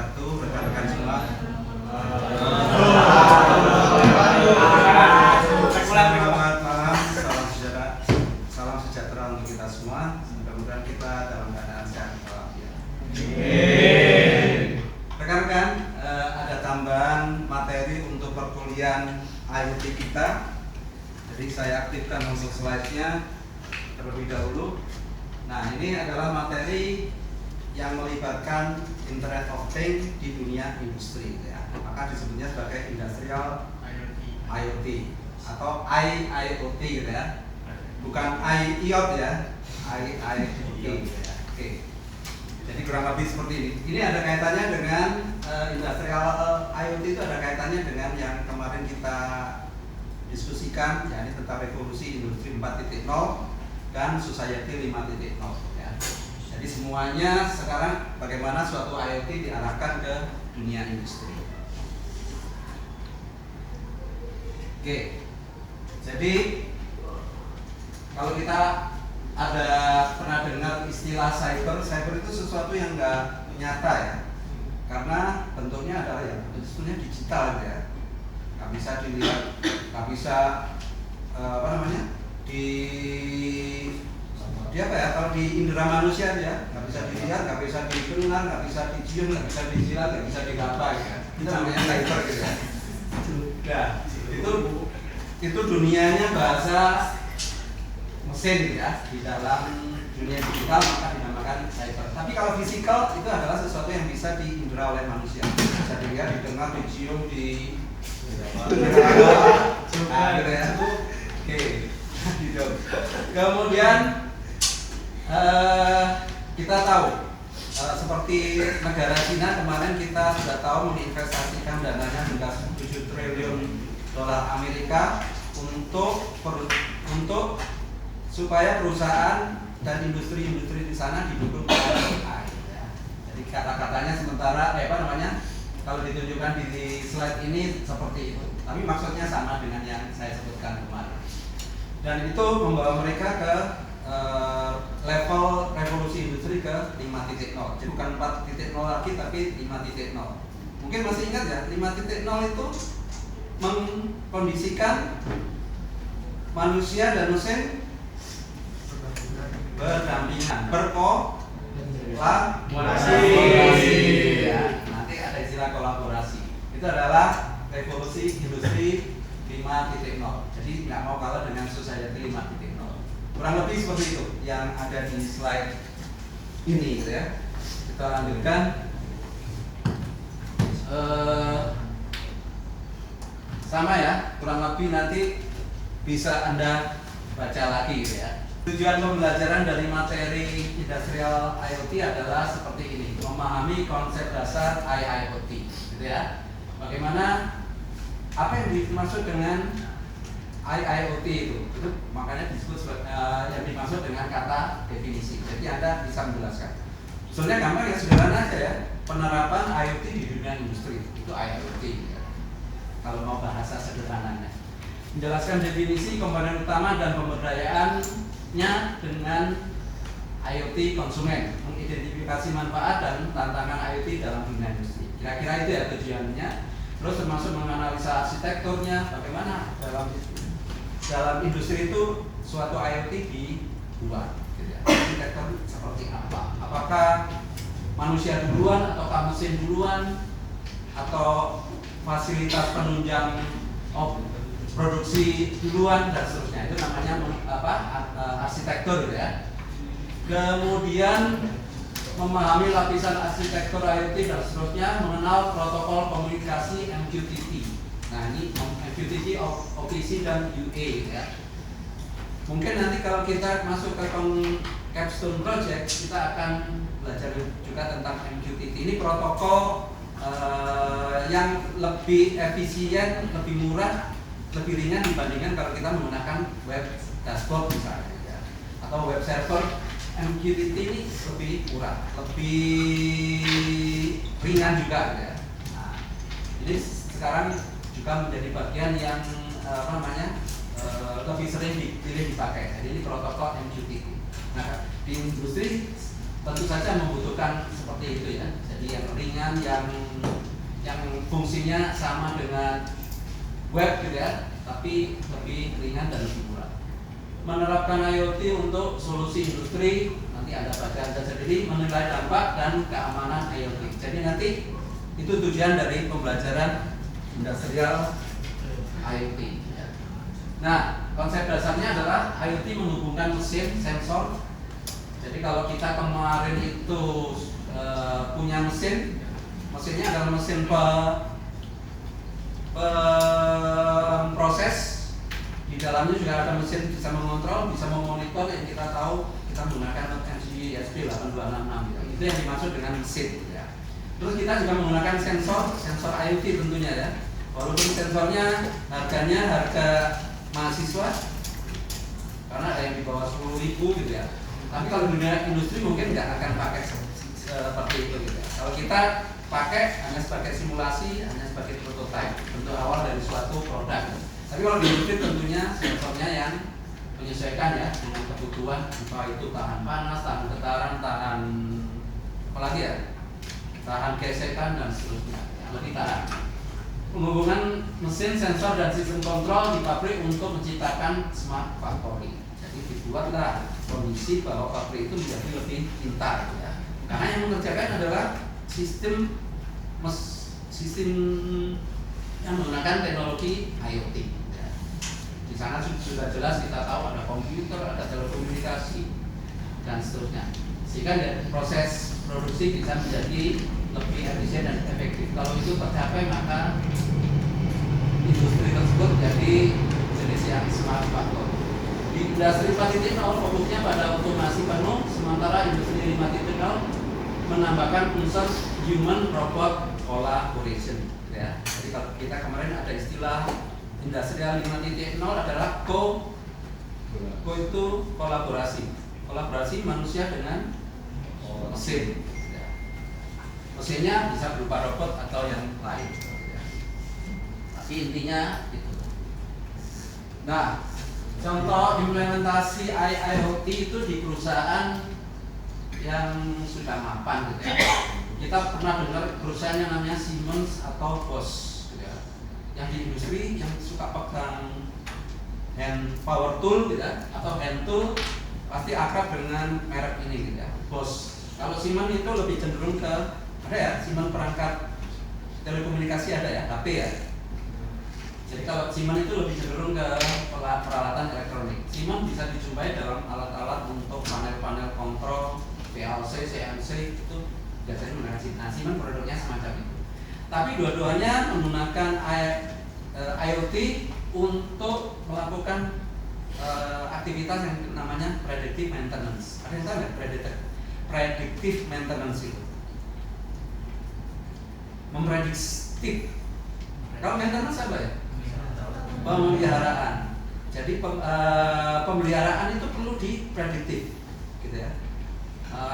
wabarakatuh, rekan-rekan semua. Selamat malam, salam sejahtera untuk kita semua. Mudah-mudahan kita dalam keadaan sehat walafiat. Rekan-rekan, ada tambahan materi untuk perkuliahan IoT kita. Jadi saya aktifkan untuk slide-nya terlebih dahulu. Nah, ini adalah materi yang melibatkan Internet of Things di dunia industri, ya. Maka disebutnya sebagai Industrial IoT atau IIoT, gitu ya. Bukan IIoT ya, IIoT. Ya. Oke. Jadi kurang lebih seperti ini. Ini ada kaitannya dengan Industrial IoT, itu ada kaitannya dengan yang kemarin kita diskusikan, yakni tentang revolusi industri 4.0 dan society 5.0, ya. Jadi semuanya sekarang bagaimana suatu IoT diarahkan ke dunia industri. Oke. Jadi kalau kita ada pernah dengar istilah cyber itu sesuatu yang enggak nyata, ya. Karena bentuknya adalah ya bentuknya digital, ya. Nggak bisa dilihat, nggak bisa dia apa ya, kalau di indera manusia ya nggak bisa dilihat, nggak bisa didengar, nggak bisa dicium, nggak bisa dijilat, nggak bisa digapai, ya. Itu namanya cyber, gitu ya. Nah, itu dunianya bahasa mesin, gitu ya. Di dalam dunia digital maka dinamakan cyber. Tapi kalau fisikal itu adalah sesuatu yang bisa diindera oleh manusia, bisa dilihat, didengar, dicium, nah, gitu ya. Oke. Gitu. Kemudian kita tahu seperti negara Cina kemarin kita sudah tahu menginvestasikan dananya hingga 7 triliun dolar Amerika untuk supaya perusahaan dan industri-industri di sana didukung oleh AI, ya. Jadi kata-katanya sementara kalau ditunjukkan di slide ini seperti itu, tapi maksudnya sama dengan yang saya sebutkan kemarin. Dan itu membawa mereka ke level revolusi industri ke 5.0. Jadi bukan 4.0 lagi tapi 5.0. Mungkin masih ingat ya, 5.0 itu mengkondisikan manusia dan mesin berdampingan, berkolaborasi. Ya, nanti ada istilah kolaborasi. Itu adalah revolusi industri 5.0. Jadi nggak mau kalah dengan society 5.0. Kurang lebih seperti itu yang ada di slide ini, gitu ya. Kita lanjutkan. Sama ya, kurang lebih nanti bisa Anda baca lagi, gitu ya. Tujuan pembelajaran dari materi Industrial IoT adalah seperti ini: memahami konsep dasar IIoT, gitu ya. Bagaimana, apa yang dimaksud dengan IIoT itu makanya disebut yang dimaksud dengan kata definisi. Jadi Anda bisa menjelaskan. Sebenarnya gampang ya, sederhana aja ya. Penerapan IoT di dunia industri itu IIoT, ya. Kalau mau bahasa sederhananya, menjelaskan definisi komponen utama dan pemberdayaannya dengan IoT konsumen, mengidentifikasi manfaat dan tantangan IoT dalam dunia industri. Kira-kira itu ya tujuannya. Terus termasuk menganalisa arsitekturnya, bagaimana dalam industri itu suatu IoT dibuat, gitu ya. Arsitektur seperti apa? Apakah manusia duluan atau mesin duluan, atau fasilitas penunjang produksi duluan dan seterusnya. Itu namanya arsitektur, gitu ya. Kemudian memahami lapisan arsitektur IoT dan seterusnya, mengenal protokol komunikasi MQTT. Nah, ini MQTT, OPC dan UA, ya. Mungkin nanti kalau kita masuk ke capstone project, kita akan belajar juga tentang MQTT. Ini protokol yang lebih efisien, lebih murah, lebih ringan dibandingkan kalau kita menggunakan web dashboard misalnya, ya. Atau web server. MQTT ini lebih murah, lebih ringan juga, ya. Nah, ini sekarang juga menjadi bagian yang lebih sering dipilih dipakai. Jadi ini protokol MQTT. Nah, di industri tentu saja membutuhkan seperti itu, ya. Jadi yang ringan, yang fungsinya sama dengan web gitu ya, tapi lebih ringan dan lebih murah. Menerapkan IoT untuk solusi industri, nanti ada bagian tersendiri menilai dampak dan keamanan IoT. Jadi nanti itu tujuan dari pembelajaran industrial IoT. Nah, konsep dasarnya adalah IoT menghubungkan mesin, sensor. Jadi kalau kita kemarin itu punya mesinnya adalah mesin proses. Di dalamnya juga ada mesin bisa mengontrol, bisa memonitor, yang kita tahu kita menggunakan MCU ESP 8266 gitu. Itu yang dimaksud dengan mesin ya. Terus kita juga menggunakan sensor IoT tentunya ya. Walaupun sensornya harganya harga mahasiswa karena ada yang di bawah 10.000 gitu ya. Tapi kalau dunia industri mungkin nggak akan pakai seperti itu gitu ya. Kalau kita pakai hanya sebagai simulasi, hanya sebagai prototipe, bentuk awal dari suatu produk. Tapi kalau di industri tentunya sensornya yang menyesuaikan ya dengan kebutuhan, entah itu tahan panas, tahan getaran, tahan apalagi ya, tahan gesekan dan seterusnya, yang lebih tahan. Penghubungan mesin, sensor dan sistem kontrol di pabrik untuk menciptakan smart factory. Jadi dibuatlah kondisi bahwa pabrik itu menjadi lebih pintar ya. Karena yang mengerjakan adalah sistem yang menggunakan teknologi IoT. Ya. Di sana sudah jelas kita tahu ada komputer, ada telekomunikasi dan seterusnya. Sehingga proses produksi bisa menjadi lebih efisien dan efektif. Kalau itu tercapai maka industri tersebut jadi jenis yang smart factory. Di industri 4.0 fokusnya pada otomasi penuh, sementara industri 5.0 menambahkan unsur human robot collaboration. Ya. Jadi kalau kita kemarin ada istilah industrial 5.0 adalah co itu kolaborasi manusia dengan mesin. Ya. Mesinnya bisa berupa robot atau yang lain. Ya. Tapi intinya itu. Nah, contoh implementasi IoT itu di perusahaan yang sudah mapan gitu ya. Kita pernah dengar perusahaan yang namanya Siemens atau Bosch gitu ya. Yang di industri yang suka pegang hand power tool gitu ya, atau hand tool pasti akrab dengan merek ini gitu ya, Bosch. Kalau Siemens itu lebih cenderung ke ada ya, Siemens perangkat telekomunikasi ada ya, HP ya. Jadi kalau Siemens itu lebih cenderung ke peralatan elektronik. Siemens bisa dijumpai dalam alat-alat untuk panel-panel kontrol, PLC, CNC itu biasanya menggunakan Siemens. Nah, Siemens produknya semacam itu. Tapi dua-duanya menggunakan IoT untuk melakukan aktivitas yang namanya predictive maintenance. Ada yang tahu nggak predictive maintenance itu? Memprediksi. Kalau maintenance apa ya? Pemeliharaan. Jadi pemeliharaan itu perlu diprediktif, gitu ya.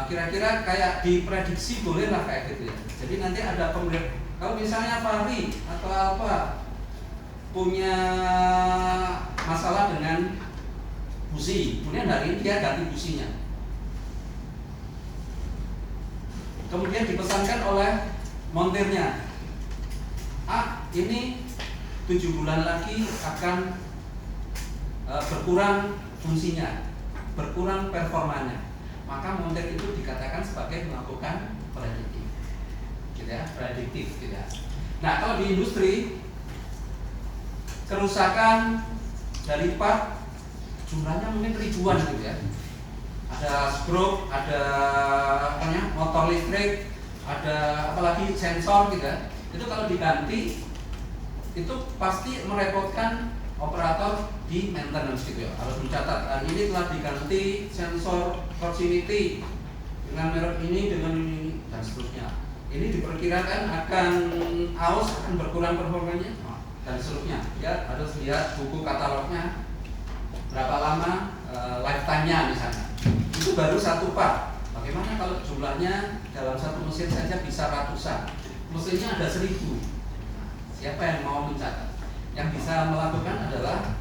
Kira-kira kayak diprediksi bolehlah kayak gitu ya. Jadi nanti ada pemeliharaan. Kalau misalnya Fahri atau apa punya masalah dengan busi, kemudian hari ini dia ganti businya. Kemudian dipesankan oleh montirnya, ini 7 bulan lagi akan berkurang fungsinya, berkurang performanya. Maka montir itu dikatakan sebagai melakukan prediktif, gitu ya, prediktif, gitu ya. Nah, kalau di industri kerusakan dari part jumlahnya mungkin ribuan gitu ya. Ada stroke, ada motor listrik, ada apalagi sensor gitu ya. Itu kalau diganti itu pasti merepotkan operator di maintenance gitu ya. Harus mencatat ini telah diganti sensor proximity dengan merek ini, dengan ini dan seterusnya. Ini diperkirakan akan akan berkurang performanya dan seterusnya. Ya, harus lihat buku katalognya berapa lama lifetime-nya misalnya. Itu baru satu part. Bagaimana kalau jumlahnya dalam satu mesin saja bisa ratusan? Mesinnya ada 1000. Siapa yang mau mencatat? Yang bisa melakukan adalah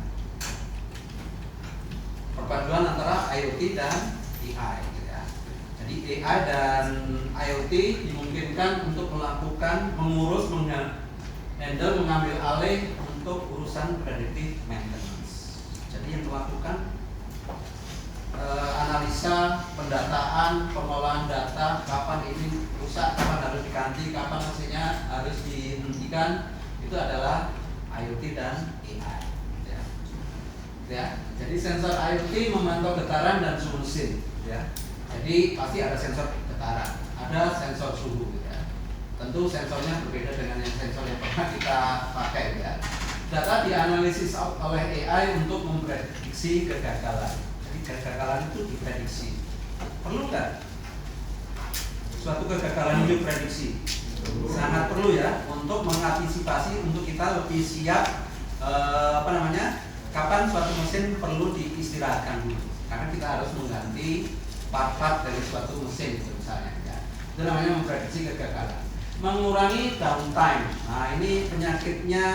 perpaduan antara IoT dan AI gitu ya. Jadi Jadi AI dan IoT dimungkinkan untuk melakukan, mengurus, handle, mengambil alih untuk urusan predictive maintenance. Jadi yang melakukan analisa, pendataan, pengolahan data, kapan ini rusak, kapan harus diganti, kapan mesinnya harus dihentikan, itu adalah IoT dan AI. Ya. Jadi sensor IoT memantau getaran dan suhu mesin. Ya. Jadi pasti ada sensor getaran, ada sensor suhu. Ya. Tentu sensornya berbeda dengan yang sensor yang pernah kita pakai. Ya. Data dianalisis oleh AI untuk memprediksi kegagalan. Kegagalan itu diprediksi. Perlu nggak suatu kegagalan itu diprediksi? Sangat perlu ya, untuk mengantisipasi, untuk kita lebih siap kapan suatu mesin perlu diistirahatkan dulu. Karena kita harus mengganti part-part dari suatu mesin misalnya ya. Itu namanya memprediksi kegagalan. Mengurangi downtime. Nah, ini penyakitnya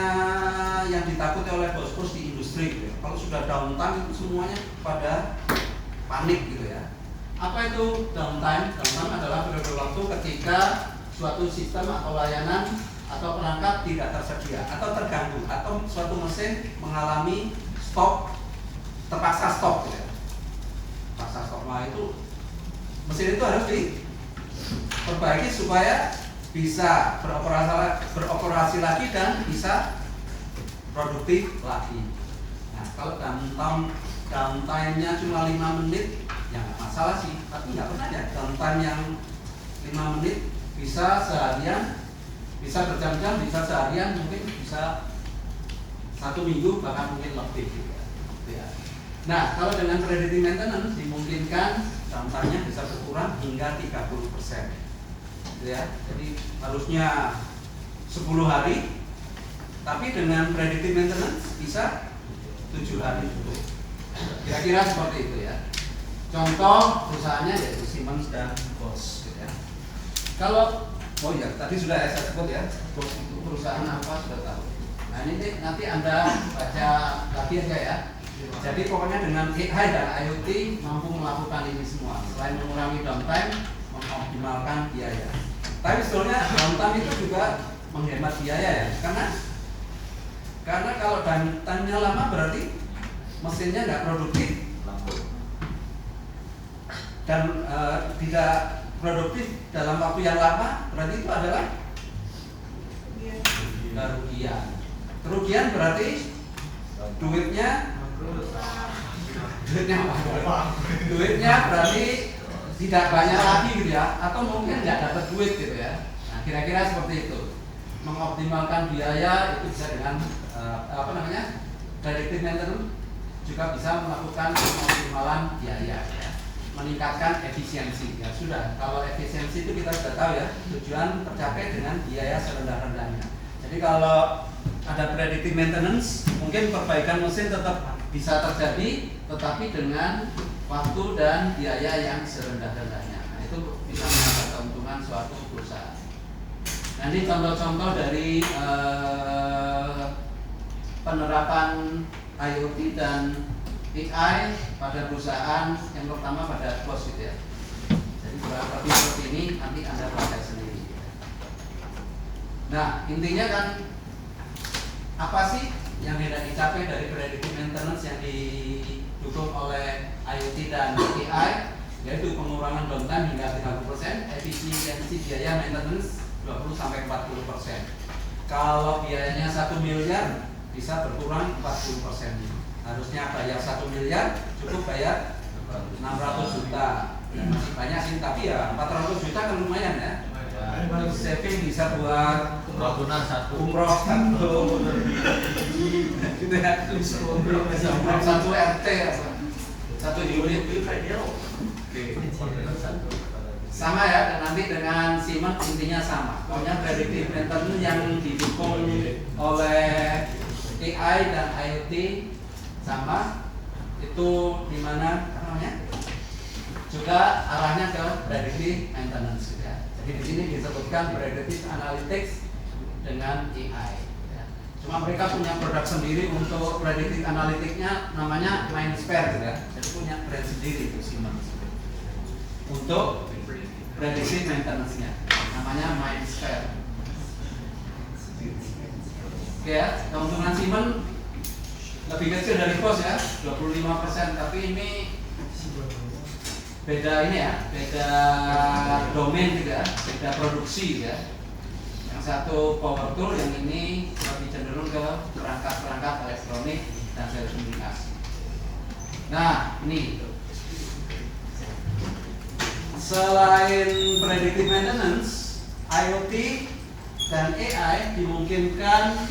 yang ditakuti oleh bos-bos di industri. Gitu. Kalau sudah downtime itu semuanya pada panik gitu ya. Apa itu downtime? Downtime adalah periode waktu ketika suatu sistem atau layanan atau perangkat tidak tersedia atau terganggu atau suatu mesin mengalami stop, terpaksa stop gitu ya. Terpaksa stop. Nah, itu mesin itu harus diperbaiki supaya bisa beroperasi lagi dan bisa produktif lagi. Nah, kalau downtime-nya cuma 5 menit, ya nggak masalah sih. Tapi nggak pernah ya downtime yang 5 menit bisa seharian, bisa berjam-jam, bisa seharian, mungkin bisa 1 minggu, bahkan mungkin lebih. Ya. Nah, kalau dengan predictive maintenance dimungkinkan downtime-nya bisa berkurang hingga 30%. Ya, jadi harusnya 10 hari, tapi dengan predictive maintenance bisa 7 hari cukup. Kira-kira seperti itu ya. Contoh perusahaannya yaitu Siemens dan Bosch gitu ya. Kalau tadi sudah saya sebut ya, Bosch itu perusahaan apa sudah tahu. Nah, ini nanti Anda baca lagi aja ya. Jadi pokoknya dengan AI dan IoT mampu melakukan ini semua. Selain mengurangi downtime, mengoptimalkan biaya. Tapi sebetulnya downtime itu juga menghemat biaya ya, karena kalau downtime-nya lama berarti mesinnya nggak produktif dan tidak produktif dalam waktu yang lama, berarti itu adalah kerugian. Kerugian berarti duitnya berarti tidak banyak lagi gitu ya, atau mungkin nggak dapat duit gitu ya. Nah, kira-kira seperti itu. Mengoptimalkan biaya itu bisa dengan predictive maintenance, juga bisa melakukan pengoptimalan biaya ya. Meningkatkan efisiensi ya. Sudah, kalau efisiensi itu kita sudah tahu ya, tujuan tercapai dengan biaya serendah-rendahnya. Jadi kalau ada predictive maintenance, mungkin perbaikan mesin tetap bisa terjadi, tetapi dengan waktu dan biaya yang serendah-rendahnya. Nah, itu bisa menambah keuntungan suatu perusahaan. Nah, ini contoh-contoh dari penerapan IoT dan AI pada perusahaan. Yang pertama pada Bosch gitu ya. Jadi kurang lebih seperti ini, nanti Anda praktek sendiri. Nah, intinya kan apa sih yang hendak dicapai dari predictive maintenance yang didukung oleh IoT dan AI, yaitu pengurangan downtime hingga 30%, efisiensi biaya maintenance 20-40%. Kalau biayanya 1 miliar bisa berkurang 40%. Harusnya bayar 1 miliar, cukup bayar 600 juta. Masih banyak sih, tapi ya 400 juta kan lumayan ya. Saving bisa buat umroh satu gitu ya, satu RT satu unit. Sama ya, dan nanti dengan Siemens intinya sama. Pokoknya predictive maintenance yang didukung oleh AI dan IoT sama, itu dimana namanya juga arahnya ke predictive maintenance ya. Jadi di sini disebutkan predictive analytics dengan AI. Ya. Cuma mereka punya produk sendiri untuk predictive analytics-nya, namanya Mindsphere ya. Jadi punya brand sendiri itu Siemens untuk predictive maintenance-nya, namanya MindSphere. Oke ya, keuntungan Siemens lebih kecil dari Bosch ya, 25%, tapi ini beda ini ya, beda domain juga, beda produksi ya. Yang satu power tool, yang ini lebih cenderung ke perangkat-perangkat elektronik dan telekomunikasi. Nah, ini selain predictive maintenance, IoT dan AI dimungkinkan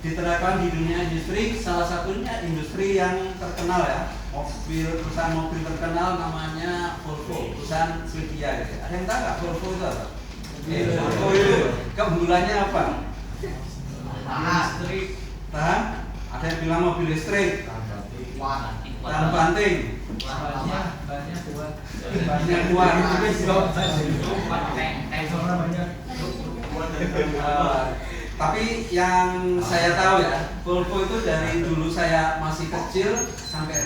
diterapkan di dunia industri. Salah satunya industri yang terkenal ya, perusahaan mobil terkenal namanya Volvo, perusahaan Swedia gitu. Ada yang tahu nggak Volvo itu apa? Volvo itu keunggulannya apa? Listrik. Tahan? Ada yang bilang mobil listrik. Tahan banting. Banyak kuat. Banyak kuat. Tapi yang saya tahu ya, Volvo itu dari dulu saya masih kecil sampai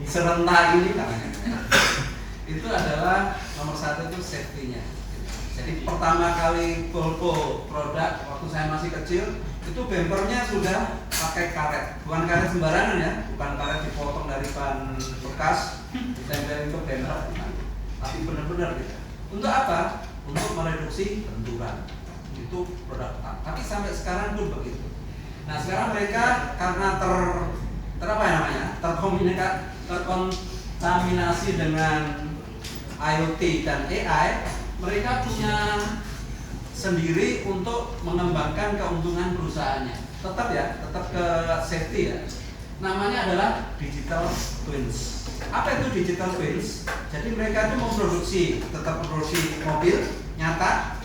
serendah ini namanya. Itu adalah nomor satu itu safety-nya. Jadi pertama kali Volvo produk waktu saya masih kecil itu bempernya sudah pakai karet, bukan karet sembarangan ya, bukan karet dipotong dari ban bekas ditempelin ke bemper, tapi benar-benar gitu. Untuk apa? Untuk mereduksi benturan. Itu produk utama. Tapi sampai sekarang pun begitu. Nah sekarang mereka karena terkontaminasi dengan IoT dan AI, mereka punya sendiri untuk mengembangkan keuntungan perusahaannya. Tetap ya, tetap ke safety ya. Namanya adalah digital twins. Apa itu digital twins? Jadi mereka itu tetap memproduksi mobil nyata,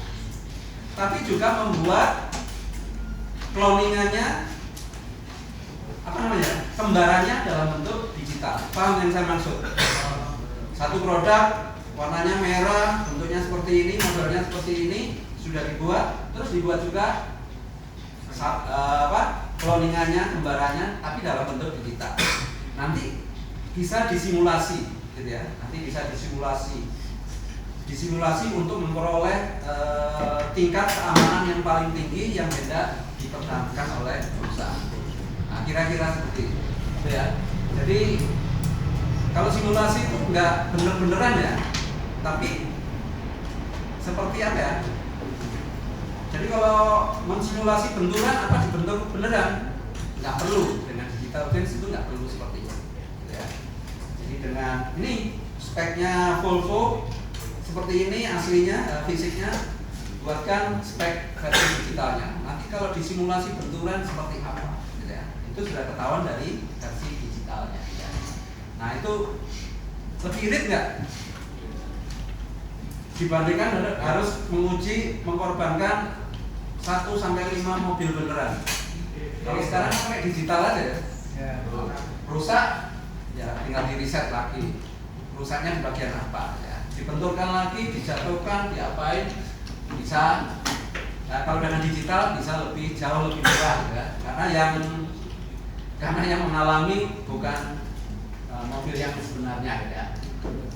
tapi juga membuat cloningannya, kembarannya dalam bentuk digital. Paham yang saya maksud? Satu produk warnanya merah, bentuknya seperti ini, modelnya seperti ini, sudah dibuat, terus dibuat juga cloningannya, kembarannya, tapi dalam bentuk digital. Nanti bisa disimulasi, gitu ya. Nanti bisa disimulasi untuk memperoleh tingkat keamanan yang paling tinggi yang tidak dipertahankan oleh perusahaan. Nah, kira-kira seperti itu, ya. Jadi kalau simulasi itu nggak bener-beneran ya, tapi seperti apa ya? Jadi kalau mensimulasi benturan apa dibentuk beneran, nggak perlu. Dengan digital twins itu nggak perlu seperti itu, ya. Jadi dengan ini speknya Volvo seperti ini aslinya, fisiknya, buatkan spek versi digitalnya. Nanti kalau disimulasi benturan seperti apa, gitu ya, itu sudah ketahuan dari versi digitalnya. Ya. Nah itu lebih irit nggak? Dibandingkan harus mengorbankan 1-5 mobil beneran. Kalau sekarang pakai digital aja ya. Rusak, ya tinggal di reset lagi. Rusaknya di bagian apa? Ya. Dibenturkan lagi, dijatuhkan, diapain, bisa. Nah, kalau dengan digital bisa jauh lebih murah ya. Karena yang mengalami bukan mobil yang sebenarnya ya.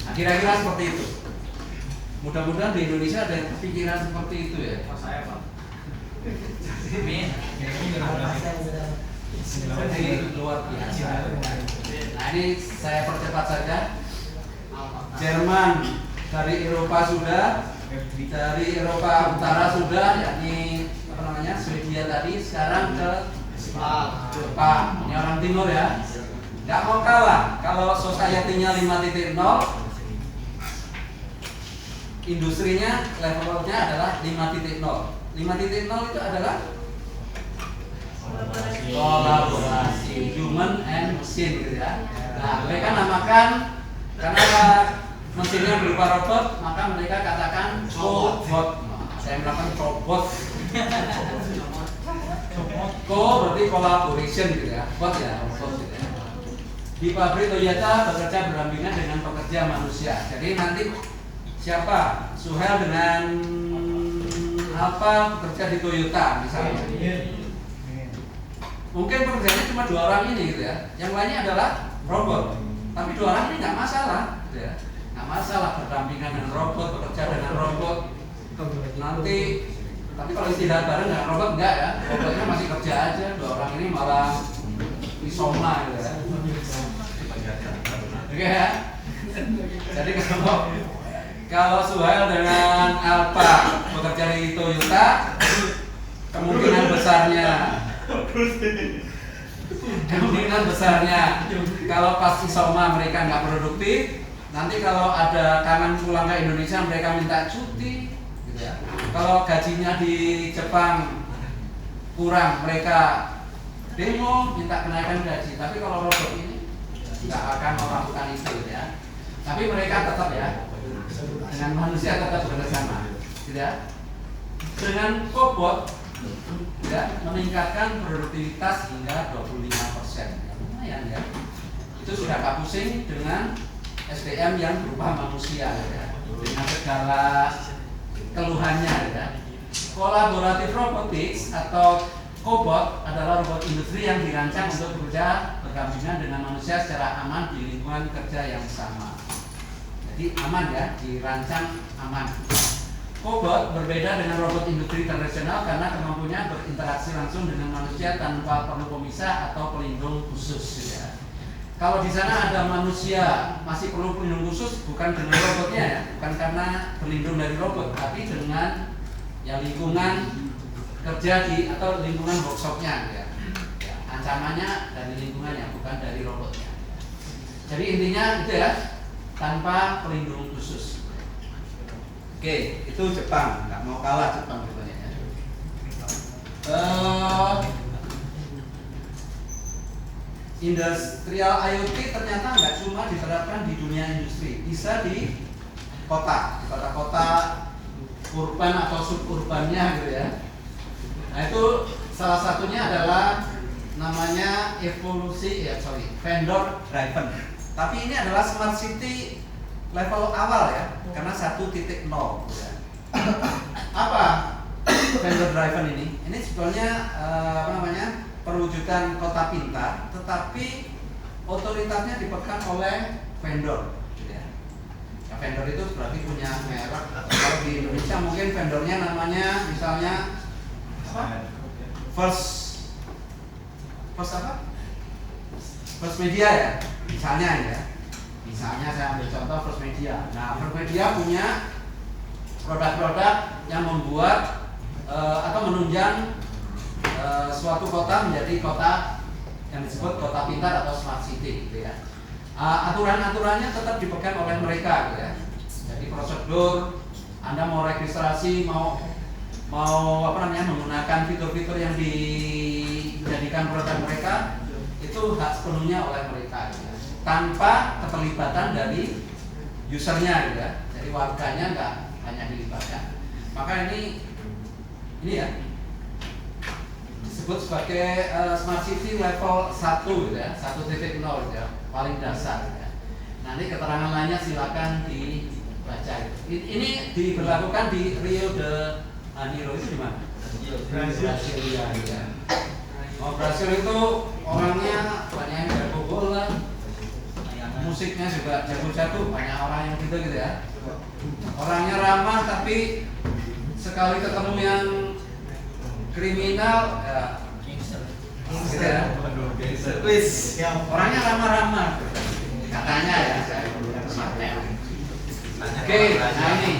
Nah, kira-kira seperti itu. Mudah-mudahan di Indonesia ada yang kepikiran seperti itu ya. Saya Pak. Jadi luar biasa. Nah ini saya percepat saja. Jerman dari Eropa sudah, dari Eropa Utara sudah, yakni Swedia tadi, sekarang ke Jepang. Ini orang timur ya. Nggak mau kalah. Kalau society-nya 5.0, industrinya levelnya adalah 5.0. 5.0 itu adalah kolaborasi human and machine gitu ya. Nah, mereka namakan karena mesinnya berupa robot, maka mereka katakan cobot. Saya melakukan cobot. Co berarti collaboration gitu ya. Bot ya, robot gitu ya. Di pabrik Toyota bekerja berdampingan dengan pekerja manusia. Jadi nanti siapa? Suhel dengan apa bekerja di Toyota misalnya. Mungkin pekerjaannya cuma 2 orang ini gitu ya. Yang lainnya adalah robot. Tapi 2 orang ini nggak masalah, gitu ya. Nggak masalah berdampingan dengan robot, bekerja dengan robot. Nanti, tapi kalau istirahat bareng dengan robot enggak ya, robotnya masih kerja aja, 2 orang ini malah insomnia gitu ya. Oke ya. Jadi kalau Suhail dengan Alfa bekerja di Toyota, kemungkinan besarnya kalau pas isoma mereka nggak produktif, nanti kalau ada kangen pulang ke Indonesia mereka minta cuti gitu ya. Kalau gajinya di Jepang kurang, mereka demo minta kenaikan gaji. Tapi kalau robot ini nggak akan melakukan itu gitu ya. Tapi mereka tetap ya dengan manusia tetap bersama gitu ya. Dengan robot ya, meningkatkan produktivitas hingga 25%. Ya, lumayan ya. Itu sudah tak pusing dengan SDM yang berupa manusia ya, dengan segala keluhannya ya. Collaborative robotics atau cobot adalah robot industri yang dirancang untuk bekerja berdampingan dengan manusia secara aman di lingkungan kerja yang sama. Jadi aman ya, dirancang aman. Cobot berbeda dengan robot industri tradisional karena kemampuannya berinteraksi langsung dengan manusia tanpa perlu pemisah atau pelindung khusus ya. Kalau di sana ada manusia masih perlu pelindung khusus, bukan dengan robotnya ya, bukan karena berlindung dari robot, tapi dengan ya lingkungan kerja di atau lingkungan workshopnya ya. Ya, ancamannya dari lingkungannya, bukan dari robotnya. Jadi intinya itu ya, tanpa pelindung khusus. Oke, itu Jepang, nggak mau kalah Jepang rupanya ya. Industrial IoT ternyata nggak cuma diterapkan di dunia industri, bisa di kota, kota-kota urban atau suburbannya gitu ya. Nah itu salah satunya adalah namanya vendor driven. Tapi ini adalah smart city level awal ya, karena 1.0 ya. Apa vendor driven ini? Ini sebetulnya perwujudan kota pintar, tetapi otoritasnya dipegang oleh vendor gitu ya. Ya, vendor itu berarti punya merek. Kalau di Indonesia mungkin vendornya namanya misalnya apa? First Media ya, misalnya ya. Misalnya saya ambil contoh First Media. Nah, First Media punya produk-produk yang membuat atau menunjang suatu kota menjadi kota yang disebut kota pintar atau smart city gitu ya. Aturan-aturannya tetap dipegang oleh mereka gitu ya. Jadi prosedur, Anda mau registrasi, mau menggunakan fitur-fitur yang dijadikan produk mereka, itu hak sepenuhnya oleh mereka gitu ya. Tanpa keterlibatan dari usernya gitu ya. Jadi warganya nggak hanya dilibatkan. Maka ini ya disebut sebagai smart city level 1 gitu ya, 1.0 gitu ya, paling dasar gitu ya. Nanti keterangan lainnya silakan dibaca. Ini diberlakukan di Rio de Janeiro, itu di mana? Brasilia ya. Oh, Brasil itu orangnya banyak yang jago bola, musiknya juga jago-jago, banyak orang yang gitu ya. Orangnya ramah, tapi sekali ketemu yang kriminal ya, gitu ya. Orangnya ramah-ramah katanya ya. Oke, nah ini.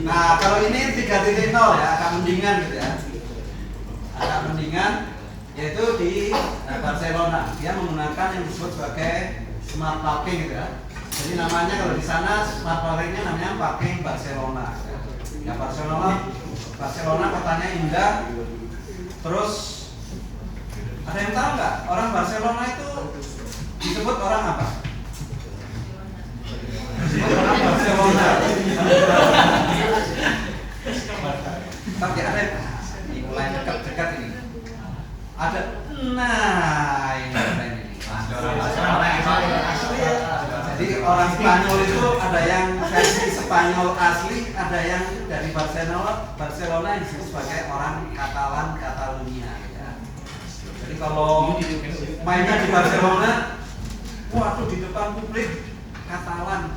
Nah, kalau ini 3.0 ya, agak mendingan gitu ya. Agak mendingan, yaitu di Barcelona. Dia menggunakan yang disebut sebagai smart parking gitu ya. Jadi namanya kalau di sana smart parkingnya namanya parking Barcelona. Ya, Barcelona kotanya indah. Terus ada yang tahu nggak orang Barcelona itu disebut orang apa? Orang Barcelona. Tapi ada mulai dekat ini. Ada ini. Jadi orang Spanyol itu ada yang versi Spanyol asli, ada yang dari Barcelona yang disebut sebagai orang Catalunya ya. Jadi kalau mainnya di Barcelona Waduh, di depan publik Katalan.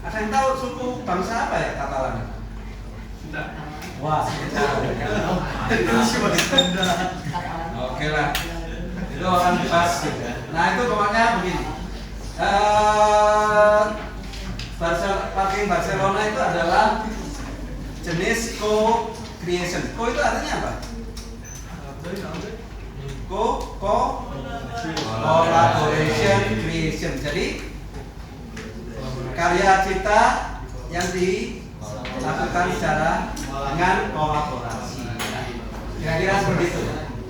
Ada yang tahu suku bangsa apa ya Katalan? Wah, oke lah, itu akan dibahas. Nah itu pokoknya begini. Parking Barcelona itu adalah jenis co-creation. Co itu artinya apa? Collaboration creation. Jadi karya cipta yang dilakukan secara dengan kolaborasi. Kira-kira seperti itu.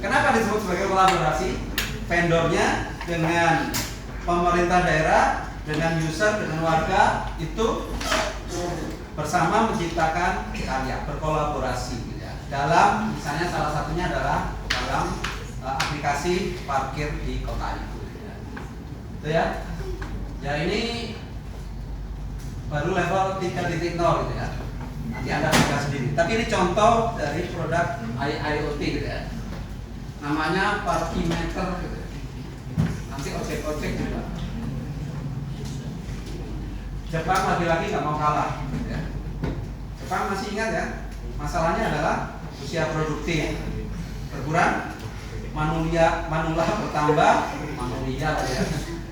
Kenapa disebut sebagai kolaborasi? Vendornya dengan pemerintah daerah, dengan user, dengan warga itu bersama menciptakan karya, berkolaborasi. Dalam, misalnya salah satunya adalah dalam aplikasi parkir di kota itu. Itu ya. Ya ini baru level 3.0 gitu ya. Nanti Anda buka sendiri. Tapi ini contoh dari produk IoT gitu ya. Namanya Parkimeter gitu ya. Nanti ojek-ojek juga. Jepang lagi-lagi nggak mau kalah gitu ya. Jepang masih ingat ya, masalahnya adalah usia produktif berkurang, manula bertambah,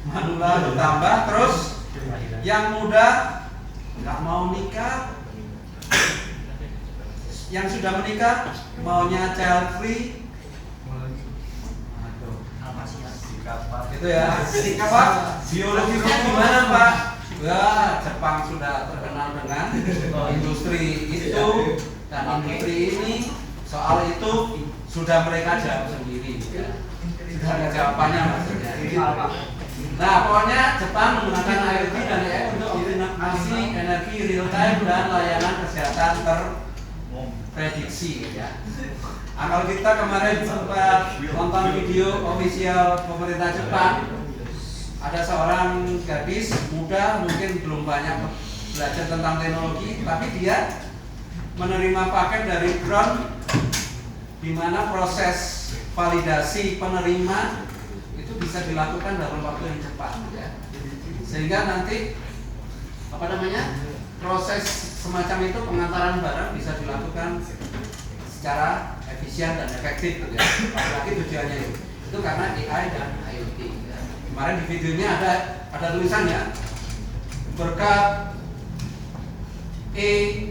manula bertambah, terus yang muda nggak mau nikah, yang sudah menikah maunya child free. Itu ya. Pak, biologinya gimana Pak? Ya, Jepang sudah terkenal dengan industri itu, dan industri ini soal itu sudah mereka jawab sendiri. Ya. Sudah ada jawabannya maksudnya. Nah, pokoknya Jepang menggunakan IoT dan AI untuk optimasi energi real time dan layanan kesehatan terprediksi ya. Nah, kalau kita kemarin sempat nonton video official pemerintah Jepang, ada seorang gadis muda, mungkin belum banyak belajar tentang teknologi, tapi dia menerima paket dari drone di mana proses validasi penerima itu bisa dilakukan dalam waktu yang cepat ya. Sehingga nanti proses semacam itu, pengantaran barang bisa dilakukan secara efisien dan efektif gitu ya. Apalagi tujuannya itu karena AI dan IoT ya. Kemarin di videonya ada tulisannya, berkat AI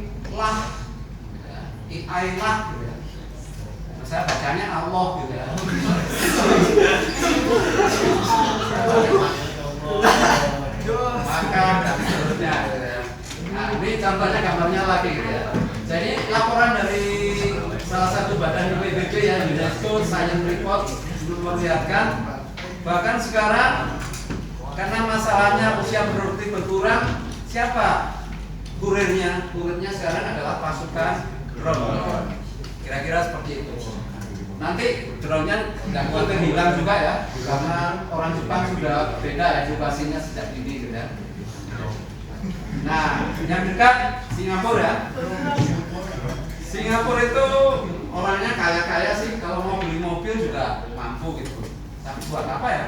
lah gitu ya. Saya bacanya Allah gitu ya. Maka dan seterusnya gitu ya. Nah ini contohnya gambarnya lagi gitu ya. Jadi laporan dari salah satu badan PBB ya, UNESCO Science Report memperlihatkan bahkan sekarang karena masalahnya usia produktif berkurang, siapa kurirnya? Kurirnya sekarang adalah pasukan drone. Kira-kira seperti itu. Nanti drone-nya nggak khawatir hilang juga ya, karena orang Jepang sudah beda edukasinya sejak dini gitu ya. Nah, yang dekat Singapura ya. Singapura itu orangnya kaya-kaya sih, kalau mau beli mobil juga mampu gitu. Tapi buat apa ya?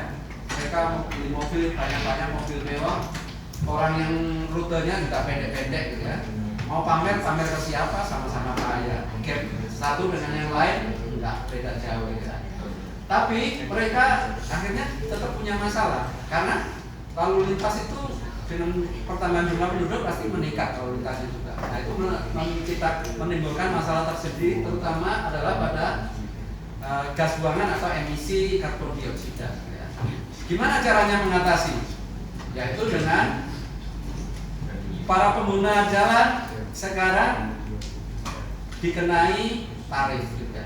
Mereka mau beli mobil, banyak-banyak mobil mewah. Orang yang rutenya juga pendek-pendek gitu ya. Mau pamer ke siapa, sama-sama kaya. Gap satu dengan yang lain enggak beda jauh gitu ya. Tapi mereka akhirnya tetap punya masalah karena lalu lintas itu dengan pertambahan jumlah penduduk pasti meningkat lalu lintasnya juga. Nah itu menimbulkan masalah tersendiri, terutama adalah pada gas buangan atau emisi karbon dioksida. Ya. Gimana caranya mengatasi? Yaitu dengan para pengguna jalan sekarang dikenai tarif juga.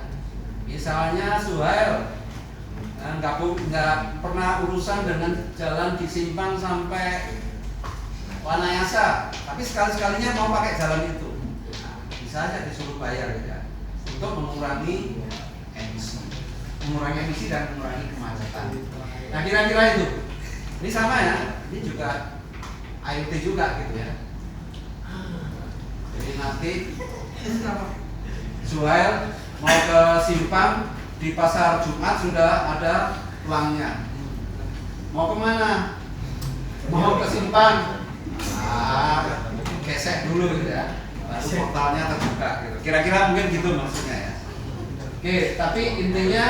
Misalnya Suhail nggak pernah urusan dengan jalan di Simpang sampai Wanayasa, tapi sekali-sekalinya mau pakai jalan itu, nah, bisa aja disuruh bayar ya, untuk mengurangi emisi dan mengurangi kemacetan. Nah kira-kira itu, ini sama ya, ini juga IoT juga gitu ya. Jadi nanti Suhail mau ke Simpang di pasar Jumat sudah ada pelangnya. Mau kemana? Mau ke Simpang? Nah, gesek dulu gitu ya. Baru portalnya terbuka gitu. Kira-kira mungkin gitu maksudnya ya. Oke, tapi intinya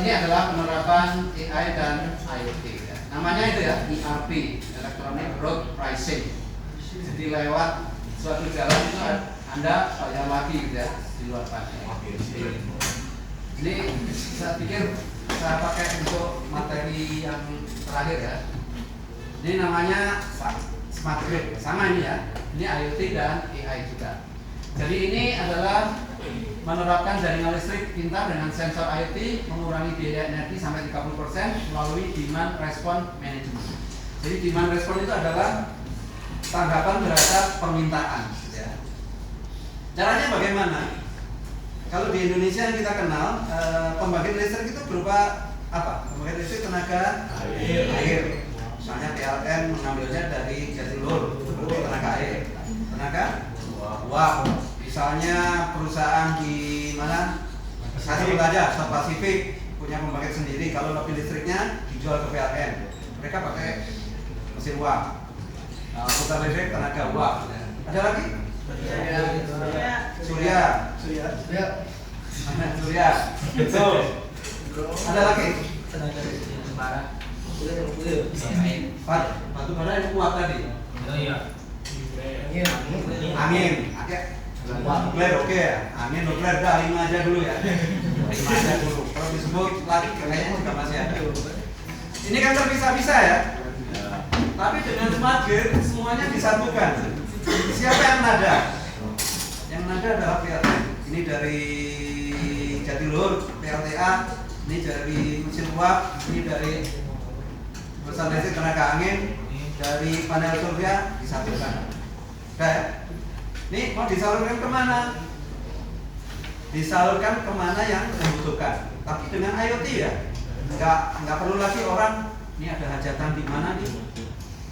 ini adalah penerapan AI dan IoT ya. Namanya itu ya, ERP, Electronic Road Pricing. Jadi lewat suatu jalan itu Anda bayar lagi gitu ya di luar parkir. Ini saya pikir saya pakai untuk materi yang terakhir ya. Ini namanya Smart Grid, sama ini ya. Ini IoT dan AI juga. Jadi ini adalah menerapkan jaringan listrik pintar dengan sensor IoT, mengurangi biaya energi sampai 30% melalui demand response management. Jadi demand response itu adalah tanggapan terhadap permintaan. Ya. Caranya bagaimana? Kalau di Indonesia yang kita kenal, pembangkit listrik itu berupa apa? Pembangkit listrik tenaga air. Misalnya PLN mengambilnya dari Jatiluhur, berarti tenaga air. Tenaga uap. Misalnya perusahaan di mana? Satu aja, South Pacific punya pembangkit sendiri. Kalau mobil listriknya dijual ke PLN, mereka pakai mesin uap. Putar listrik tenaga uap. Ada lagi? Surya. Betul. Ada lagi? Batu bara yang kuat tadi. Angin. Nuklir oke ya. Angin nuklir dah 5 aja dulu ya. 5 aja dulu. Kalau disebut lagi kayaknya juga masih ada. Ini kan terpisah-pisah ya. Tapi dengan smart grid semuanya disatukan. Siapa yang nada? Yang nada adalah PLN. Ini dari Jatiluhur, PLTA. Ini dari mesin uap. Ini dari perusahaan listrik tenaga angin. Dari panel surya disatukan. Udah ya? Ini mau disalurkan kemana? Disalurkan kemana yang membutuhkan. Tapi dengan IoT ya, nggak perlu lagi orang. Ini ada hajatan di mana nih?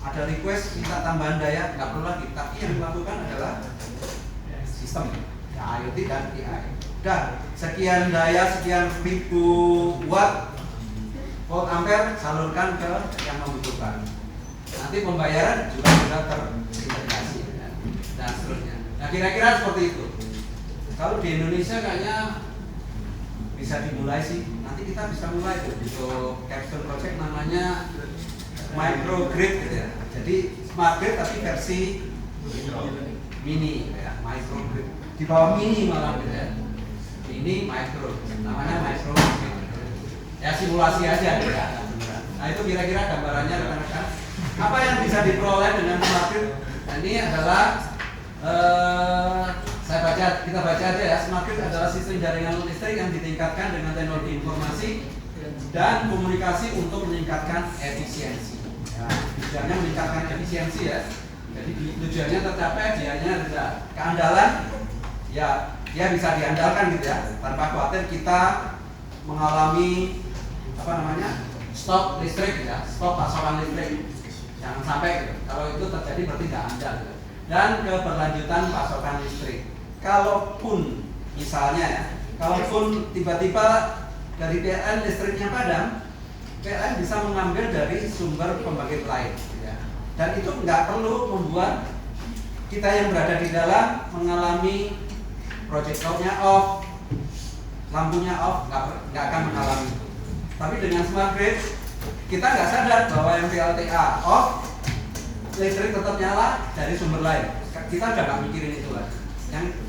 Ada request minta tambahan daya, nggak perlu lagi. Tapi yang dilakukan adalah sistem ya, IoT dan AI. Dan sekian daya, sekian ribu watt, volt ampere salurkan ke yang membutuhkan. Nanti pembayaran juga sudah terintegrasi dan seterusnya. Nah kira-kira seperti itu. Kalau di Indonesia kayaknya bisa dimulai sih. Nanti kita bisa mulai tuh untuk capstone project namanya microgrid gitu ya. Jadi smart grid tapi versi mini gitu ya, microgrid. Di bawah mini malah gitu ya. Ini micro, namanya microgrid. Ya simulasi aja gitu ya. Nah itu kira-kira gambarannya rekan-rekan. Apa yang bisa diperoleh dengan smart grid? Nah, ini adalah kita baca aja ya. Smart grid adalah sistem jaringan listrik yang ditingkatkan dengan teknologi informasi dan komunikasi untuk meningkatkan efisiensi. Ya, tujuannya meningkatkan efisiensi ya. Jadi tujuannya tercapai, dianya rendah. Keandalan, ya dia bisa diandalkan gitu ya, tanpa khawatir kita mengalami stop listrik ya, stop pasokan listrik. Jangan sampai gitu. Kalau itu terjadi berarti nggak andal. Gitu. Dan keberlanjutan pasokan listrik. Kalaupun misalnya ya, kalaupun tiba-tiba dari PLN listriknya padam, PLN bisa mengambil dari sumber pembangkit lain. Ya. Dan itu nggak perlu membuat kita yang berada di dalam mengalami project cloud-nya off, lampunya off, nggak akan mengalami itu. Tapi dengan smart grid kita nggak sadar bahwa yang PLTA off, listrik tetap nyala dari sumber lain. Kita udah nggak mikirin itu lagi.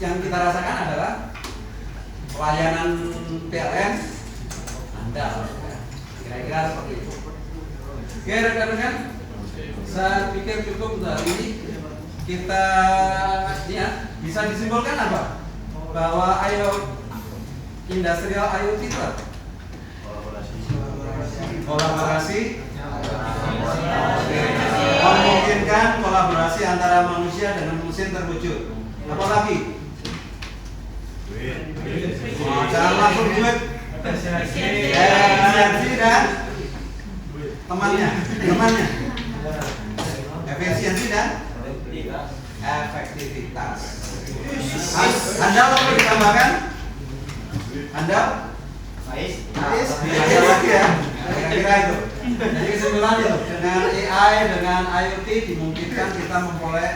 Yang kita rasakan adalah pelayanan PLN andal. Kira-kira seperti itu. Oke rekan-rekan, saya pikir cukup untuk hari ini. Kita ya, bisa disimpulkan apa? Bahwa industrial IoT itu apa? Kolaborasi memungkinkan kolaborasi antara manusia dengan mesin terwujud. Apa lagi? Jangan langsung duit. Efisiensi dan temannya. Efisiensi dan efektivitas. Anda mau ditambahkan? Anda? Ada lagi ya. kira-kira itu. Jadi kesimpulan itu, dengan AI, dengan IoT dimungkinkan kita memperoleh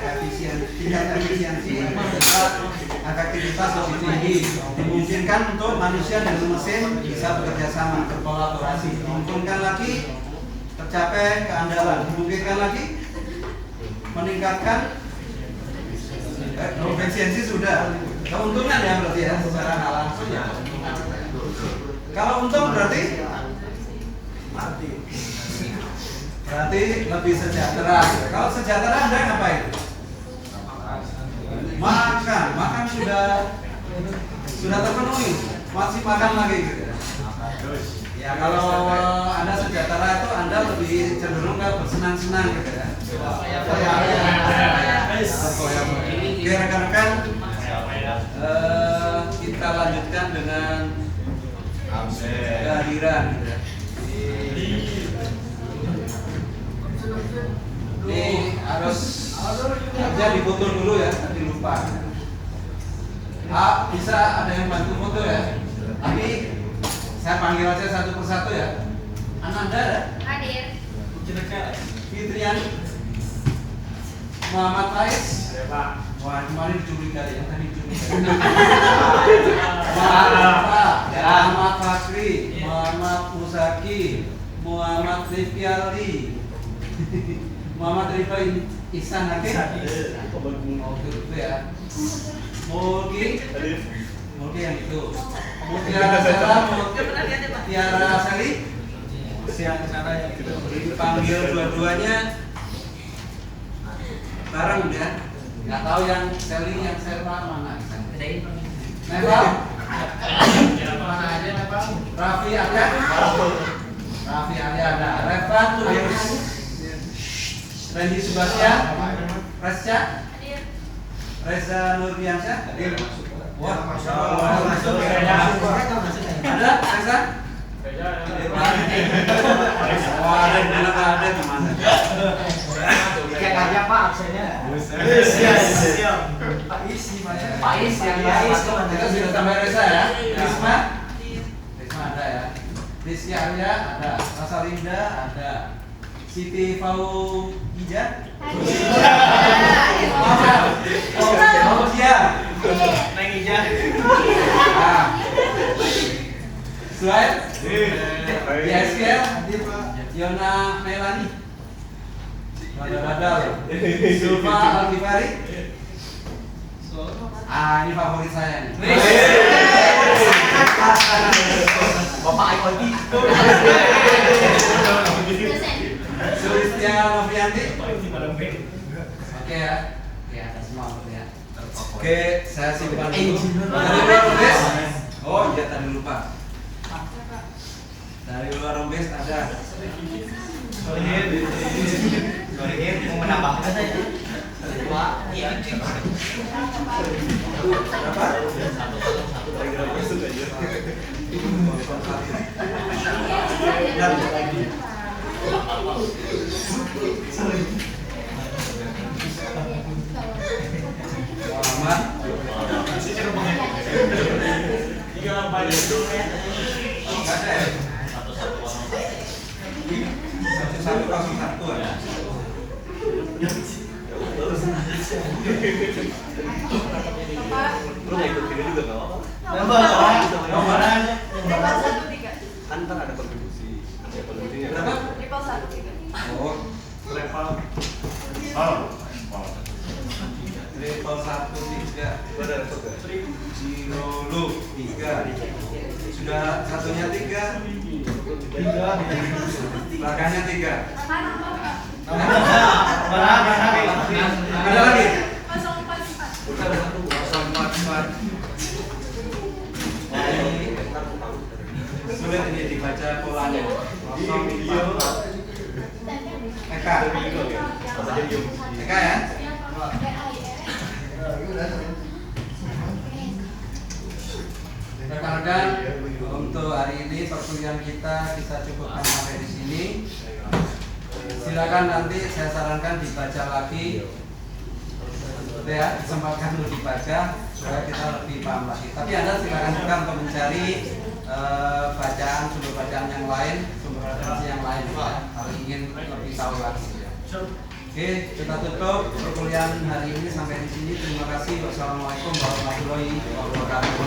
tingkat efisiensi, efektivitas lebih tinggi. Dimungkinkan untuk manusia dan mesin bisa bekerja sama, berkolaborasi. Dimungkinkan lagi tercapai keandalan. Dimungkinkan lagi meningkatkan efisiensi sudah. Keuntungan ya berarti ya, secara nggak langsung ya. Kalau untung berarti lebih sejahtera. Kalau sejahtera Anda ngapain? Makan sudah terpenuhi, masih makan lagi gitu ya. Ya kalau Anda sejahtera itu Anda lebih cenderung ke bersenang-senang gitu ya. Oke rekan-rekan, kita lanjutkan dengan kehadiran gitu ya. Ini harus difoto dulu ya, nanti lupa. Bisa ada yang bantu foto ya. Tapi saya panggil aja satu persatu ya. Ananda ada? Hadir. Fitrian, Muhammad Faiz. Wah kemarin dicurigai yang tadi dicurigai. Muhammad Fakri, Muhammad Musaki, Muhammad Rifyali, Muhammad Rifa Ihsan Hakim. Oh gitu ya. Mulki yang itu. Mutiara Seli. Dipanggil dua-duanya bareng ya. Nggak tahu yang Seli yang Serva mana? Nepal? Mana aja Nepal? Raffi ada? Raffi ada. Refat Iris. Randy Sebastian. Resca? Reza Nurdiansyah? Hadir. Wah, Masya Allah. Ada? Reza? Wah, ada yang bilang nggak ada gimana? Cek aja Pak absennya. Siap. Pais yang Pais. Kita sudah sampai Reza ya. Risma ada ya. Rizky Arya ada. Rasalinda ada. Siti Fauhija. Fauhija. Neng Ija. Suhaib. YSKL. Yona Melani. Badal. Zulfa Al-Ghifari. Ini favorit saya nih. Bapak Aikondi. Sulistia Novianti. Oke ya. Oke, ada semua ya. Oke, saya simpan dulu. Dari luar rombes. Oh iya tadi lupa. Dari luar rombes ada. Sorry, mau menambahkan saja. Berapa? Muhammad. Ada ya? 1101 ya. Lu nggak ikut video juga nggak apa-apa. Nomor Kan ntar ada kontribusi. berapa? Oh, Level. triple 13. Lu ada level nggak? Lu 3. Sudah satunya 3. Belakangnya 3. Ada lagi? 044. Sulit ini dibaca polanya. 044. Eka. Eka ya? Rekan-rekan, untuk hari ini perkuliahan kita cukupkan sampai di sini. Silakan nanti saya sarankan dibaca lagi. Ya, kesempatan untuk dibaca supaya kita lebih paham lagi. Tapi Anda silakan juga untuk mencari sumber bacaan yang lain, sumber referensi yang lain ya, kalau ingin lebih tahu lagi ya. Oke, kita tutup perkuliahan hari ini sampai di sini. Terima kasih. Wassalamualaikum warahmatullahi wabarakatuh.